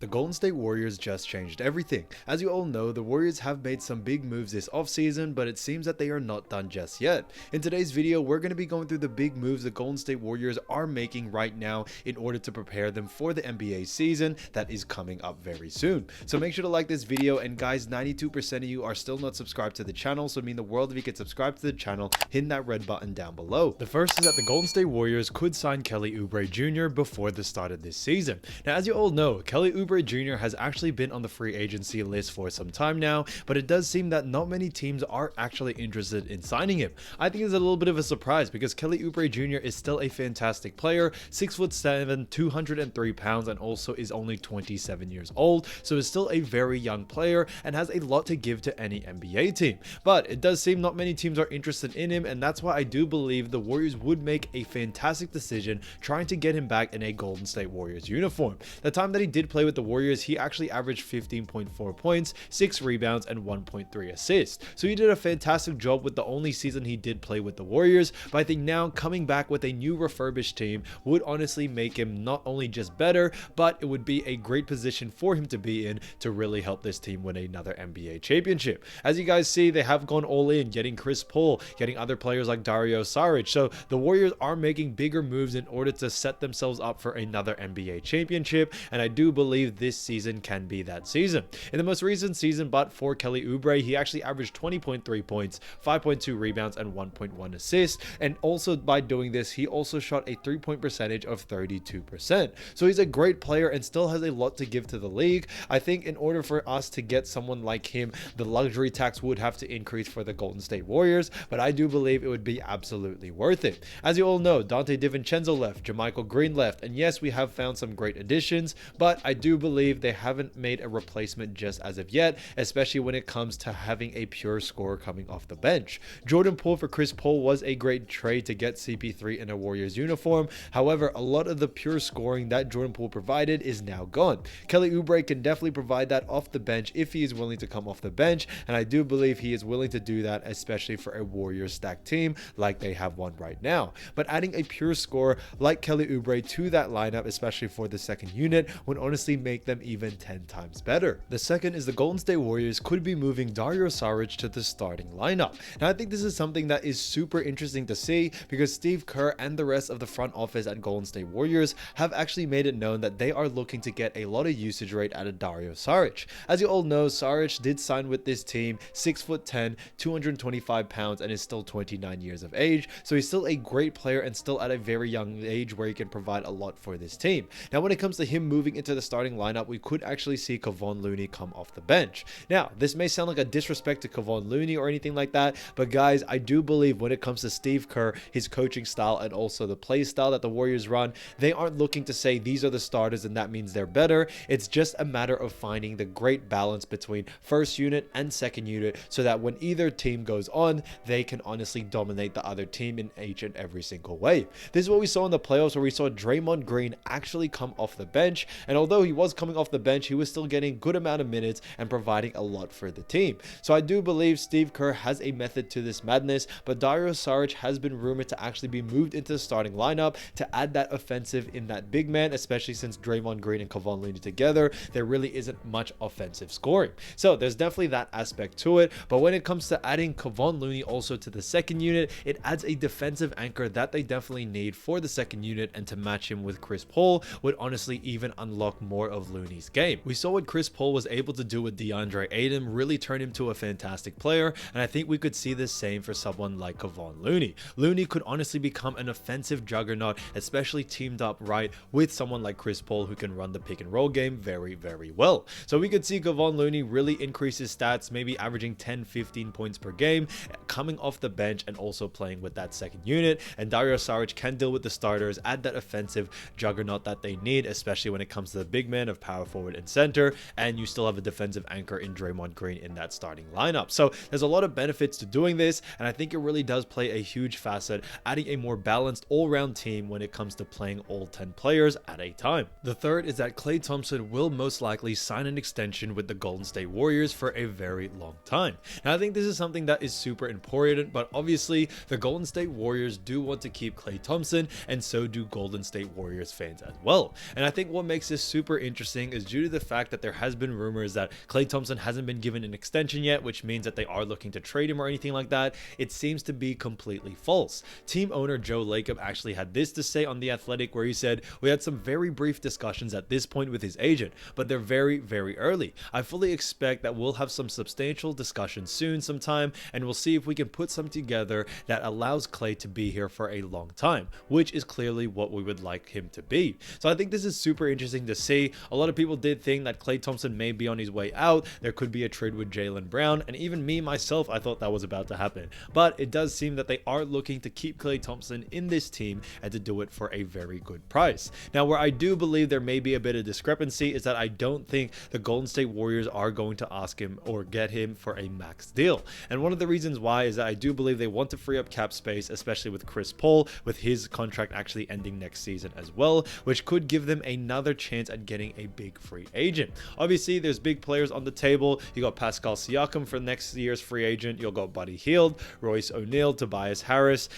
The Golden State Warriors just changed everything. As you all know, the Warriors have made some big moves this offseason, but it seems that they are not done just yet. In today's video, we're going to be going through the big moves the Golden State Warriors are making right now in order to prepare them for the NBA season that is coming up very soon. So make sure to like this video, and guys, 92% of you are still not subscribed to the channel, so it means the world if you could subscribe to the channel, hitting that red button down below. The first is that the Golden State Warriors could sign Kelly Oubre Jr. before the start of this season. Now, as you all know, Kelly Oubre Jr. has actually been on the free agency list for some time now, but it does seem that not many teams are actually interested in signing him. I think it's a little bit of a surprise because Kelly Oubre Jr. is still a fantastic player, 6'7", 203 pounds, and also is only 27 years old, so is still a very young player and has a lot to give to any NBA team. But it does seem not many teams are interested in him, and that's why I do believe the Warriors would make a fantastic decision trying to get him back in a Golden State Warriors uniform. The time that he did play with the Warriors, he actually averaged 15.4 points, 6 rebounds, and 1.3 assists. So he did a fantastic job with the only season he did play with the Warriors, but I think now coming back with a new refurbished team would honestly make him not only just better, but it would be a great position for him to be in to really help this team win another NBA championship. As you guys see, they have gone all in, getting Chris Paul, getting other players like Dario, Saric. So the Warriors are making bigger moves in order to set themselves up for another NBA championship, and I do believe this season can be that season. In the most recent season, but for Kelly Oubre, he actually averaged 20.3 points, 5.2 rebounds, and 1.1 assists, and also by doing this, he also shot a 3-point percentage of 32%. So he's a great player and still has a lot to give to the league. I think in order for us to get someone like him, the luxury tax would have to increase for the Golden State Warriors, but I do believe it would be absolutely worth it. As you all know, Dante DiVincenzo left, JaMychal Green left, and yes, we have found some great additions, but I do believe they haven't made a replacement just as of yet, especially when it comes to having a pure scorer coming off the bench. Jordan Poole for Chris Paul was a great trade to get CP3 in a Warriors uniform. However, a lot of the pure scoring that Jordan Poole provided is now gone. Kelly Oubre can definitely provide that off the bench if he is willing to come off the bench, and I do believe he is willing to do that, especially for a Warriors stacked team like they have one right now. But adding a pure scorer like Kelly Oubre to that lineup, especially for the second unit, would honestly make them even 10 times better. The second is the Golden State Warriors could be moving Dario Saric to the starting lineup. Now, I think this is something that is super interesting to see because Steve Kerr and the rest of the front office at Golden State Warriors have actually made it known that they are looking to get a lot of usage rate out of Dario Saric. As you all know, Saric did sign with this team, 6'10", 225 pounds, and is still 29 years of age, so he's still a great player and still at a very young age where he can provide a lot for this team. Now, when it comes to him moving into the starting lineup, we could actually see Kevon Looney come off the bench. Now, this may sound like a disrespect to Kevon Looney or anything like that, but guys, I do believe when it comes to Steve Kerr, his coaching style, and also the play style that the Warriors run, they aren't looking to say these are the starters and that means they're better. It's just a matter of finding the great balance between first unit and second unit so that when either team goes on, they can honestly dominate the other team in each and every single way. This is what we saw in the playoffs, where we saw Draymond Green actually come off the bench, and although he was coming off the bench, he was still getting good amount of minutes and providing a lot for the team. So I do believe Steve Kerr has a method to this madness, but Dario Saric has been rumored to actually be moved into the starting lineup to add that offensive in that big man, especially since Draymond Green and Kevon Looney together, there really isn't much offensive scoring. So there's definitely that aspect to it, but when it comes to adding Kevon Looney also to the second unit, it adds a defensive anchor that they definitely need for the second unit, and to match him with Chris Paul would honestly even unlock more of Looney's game. We saw what Chris Paul was able to do with DeAndre Ayton, really turn him to a fantastic player, and I think we could see the same for someone like Kevon Looney. Looney could honestly become an offensive juggernaut, especially teamed up right with someone like Chris Paul who can run the pick and roll game very, very well. So we could see Kevon Looney really increase his stats, maybe averaging 10-15 points per game, coming off the bench and also playing with that second unit, and Dario Saric can deal with the starters, add that offensive juggernaut that they need, especially when it comes to the big man of power forward and center, and you still have a defensive anchor in Draymond Green in that starting lineup. So there's a lot of benefits to doing this, and I think it really does play a huge facet, adding a more balanced all-round team when it comes to playing all 10 players at a time. The third is that Klay Thompson will most likely sign an extension with the Golden State Warriors for a very long time. Now, I think this is something that is super important, but obviously the Golden State Warriors do want to keep Klay Thompson, and so do Golden State Warriors fans as well. And I think what makes this super interesting is due to the fact that there has been rumors that Klay Thompson hasn't been given an extension yet, which means that they are looking to trade him or anything like that. It seems to be completely false. Team owner Joe Lacob actually had this to say on The Athletic, where he said, "We had some very brief discussions at this point with his agent, but they're very, very early. I fully expect that we'll have some substantial discussions soon sometime, and we'll see if we can put something together that allows Klay to be here for a long time," which is clearly what we would like him to be. So I think this is super interesting to see. A lot of people did think that Klay Thompson may be on his way out. There could be a trade with Jaylen Brown, and even me myself, I thought that was about to happen. But it does seem that they are looking to keep Klay Thompson in this team and to do it for a very good price. Now, where I do believe there may be a bit of discrepancy is that I don't think the Golden State Warriors are going to ask him or get him for a max deal. And one of the reasons why is that I do believe they want to free up cap space, especially with Chris Paul, with his contract actually ending next season as well, which could give them another chance at getting a big free agent. Obviously, there's big players on the table. You got Pascal Siakam for next year's free agent. You'll got Buddy Hield, Royce O'Neal, Tobias Harris,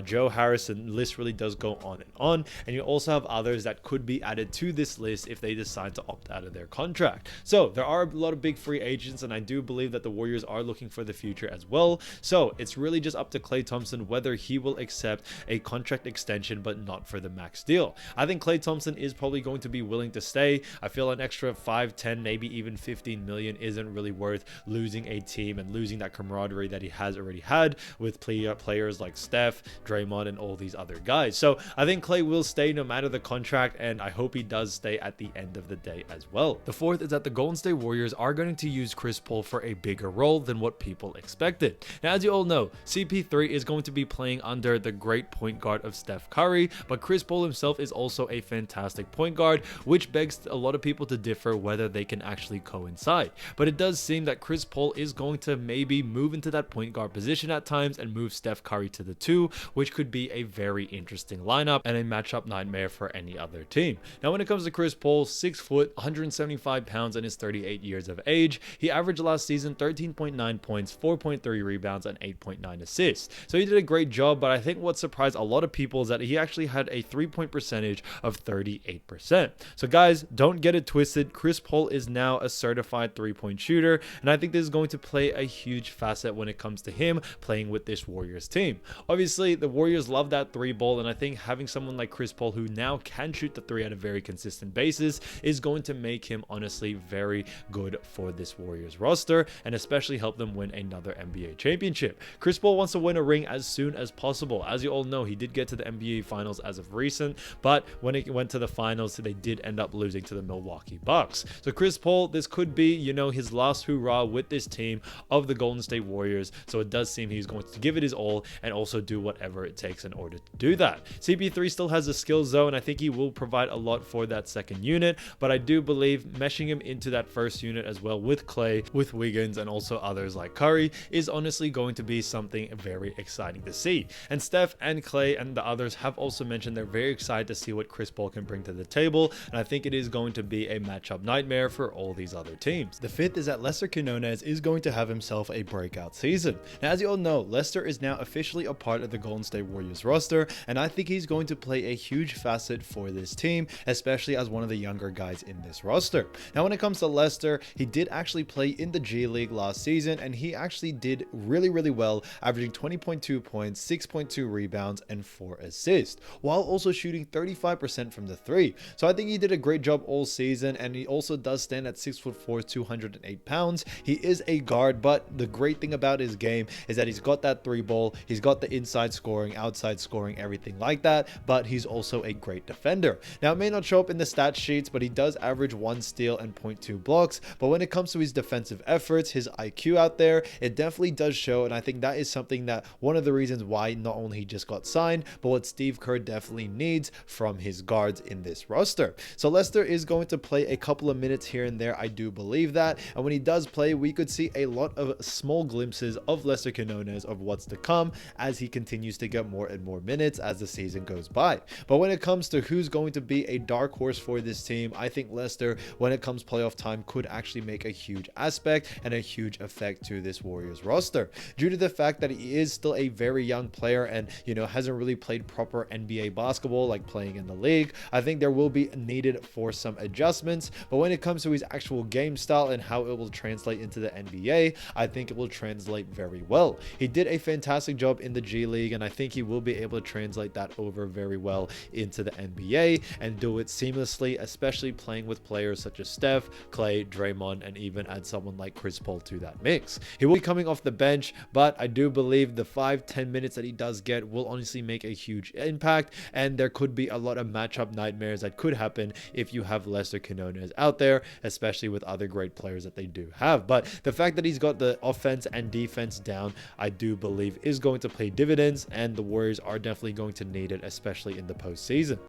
Joe Harris, and the list really does go on and on. And you also have others that could be added to this list if they decide to opt out of their contract. So there are a lot of big free agents, and I do believe that the Warriors are looking for the future as well. So it's really just up to Klay Thompson whether he will accept a contract extension, but not for the max deal. I think Klay Thompson is probably going to be willing to stay. I feel an extra 5, 10, maybe even 15 million isn't really worth losing a team and losing that camaraderie that he has already had with players like Steph, Draymond, and all these other guys. So I think Klay will stay no matter the contract, and I hope he does stay at the end of the day as well. The fourth is that the Golden State Warriors are going to use Chris Paul for a bigger role than what people expected. Now, as you all know, CP3 is going to be playing under the great point guard of Steph Curry, but Chris Paul himself is also a fantastic point guard, which begs a lot of people to differ whether they can actually coincide. But it does seem that Chris Paul is going to maybe move into that point guard position at times and move Steph Curry to the 2, which could be a very interesting lineup and a matchup nightmare for any other team. Now, when it comes to Chris Paul, 6 foot, 175 pounds, and is 38 years of age, he averaged last season 13.9 points, 4.3 rebounds, and 8.9 assists. So he did a great job, but I think what surprised a lot of people is that he actually had a 3-point percentage of 38%. So guys, don't get it twisted. Chris Paul is now a certified 3-point shooter, and I think this is going to play a huge facet when it comes to him playing with this Warriors team. Obviously, the Warriors love that 3 ball, and I think having someone like Chris Paul who now can shoot the 3 at a very consistent basis is going to make him honestly very good for this Warriors roster, and especially help them win another NBA championship. Chris Paul wants to win a ring as soon as possible. As you all know, he did get to the NBA finals as of recent, but when it went to the finals, they did end up losing to the Milwaukee Bucks. So Chris Paul, this could be, you know, his last hurrah with this team of the Golden State Warriors. So it does seem he's going to give it his all and also do whatever it takes in order to do that. CP3 still has the skills though, and I think he will provide a lot for that second unit, but I do believe meshing him into that first unit as well with Klay, with Wiggins, and also others like Curry is honestly going to be something very exciting to see. And Steph and Klay and the others have also mentioned they're very excited to see what Chris Paul can bring to the table, and I think it is going to be a matchup nightmare for all these other teams. The fifth is that Lester Quinones is going to have himself a breakout season. Now, as you all know, Lester is now officially a part of the Golden State Warriors roster, and I think he's going to play a huge facet for this team, especially as one of the younger guys in this roster. Now, when it comes to Lester, he did actually play in the G League last season, and he actually did really well, averaging 20.2 points, 6.2 rebounds, and 4 assists, while also shooting 35% from the 3. So I think he did a great job all season, and he also does stand at 6'4", 208 pounds. He is a guard, but the great thing about his game is that he's got that 3 ball, he's got the inside scoring, outside scoring, everything like that, but he's also a great defender. Now, it may not show up in the stat sheets, but he does average 1 steal and 0.2 blocks, but when it comes to his defensive efforts, his IQ out there, it definitely does show, and I think that is something that one of the reasons why not only he just got signed, but what Steve Kerr definitely needs from his guards in this roster. So Lester is going to play a couple of minutes here and there, I do believe that, and when he does play, we could see a lot of small glimpses of Lester Quinones of what's to come as he continues to get more and more minutes as the season goes by. But when it comes to who's going to be a dark horse for this team, I think Lester, when it comes playoff time, could actually make a huge aspect and a huge effect to this Warriors roster, due to the fact that he is still a very young player and, you know, hasn't really played proper NBA basketball like playing in the league. I think there will be needed for some adjustments, but when it comes to his actual game style and how it will translate into the NBA, I think it will translate very well. He did a fantastic job in the G League, and I think he will be able to translate that over very well into the NBA and do it seamlessly, especially playing with players such as Steph, Clay, Draymond, and even add someone like Chris Paul to that mix. He will be coming off the bench, but I do believe the 5-10 minutes that he does get will honestly make a huge impact, and there could be a lot of matchup nightmares that could happen if you have lesser Quinones out there, especially with other great players that they do have. But the fact that he's got the offense and defense down, I do believe is going to pay dividends, and the Warriors are definitely going to need it, especially in the postseason.